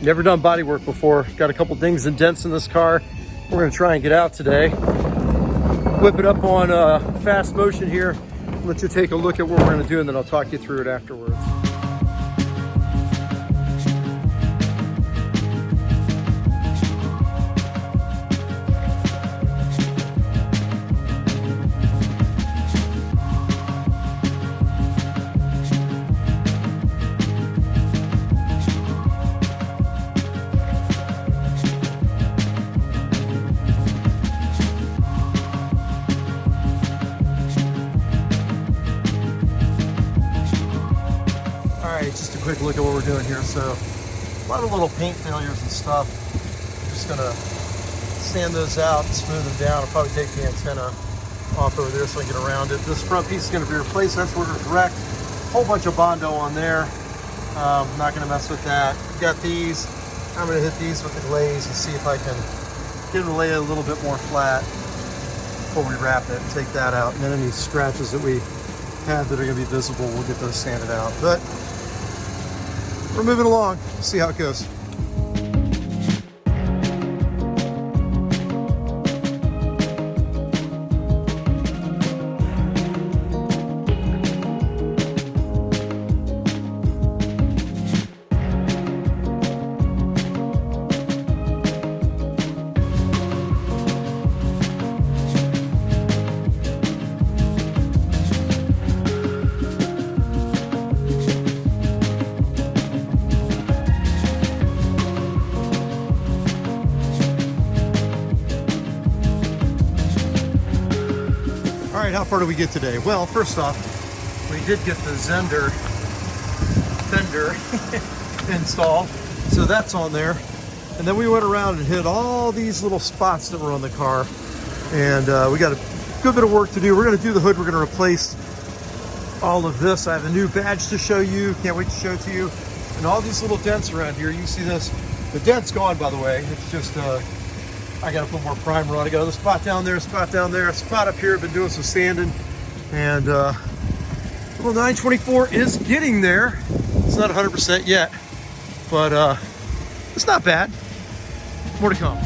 Never done body work before. Got a couple dings and dents in this car. We're gonna try and get out today. Whip it up on fast motion here. Let you take a look at what we're gonna do, and then I'll talk you through it afterwards. Just a quick look at what we're doing here. So a lot of little paint failures and stuff. I'm just gonna sand those out and smooth them down. I'll probably take the antenna off over there so I can get around it. This front piece is gonna be replaced. That's where we're direct. Whole bunch of Bondo on there. Not gonna mess with that. Got these. I'm gonna hit these with the glaze and see if I can get them laid a little bit more flat before we wrap it. Take that out, and then any scratches that we have that are gonna be visible, we'll get those sanded out. But we're moving along. See how it goes. All right, how far did we get today? Well, first off, we did get the Zender fender installed, so that's on there. And then we went around and hit all these little spots that were on the car, and we got a good bit of work to do. We're gonna do the hood. We're gonna replace all of this. I have a new badge to show you. Can't wait to show it to you. And all these little dents around here, you see this. The dent's gone, by the way. It's just, I gotta put more primer on. I got a spot down there, a spot down there, a spot up here. I've been doing some sanding, and little 924 is getting there. It's not 100% yet, but it's not bad. More to come.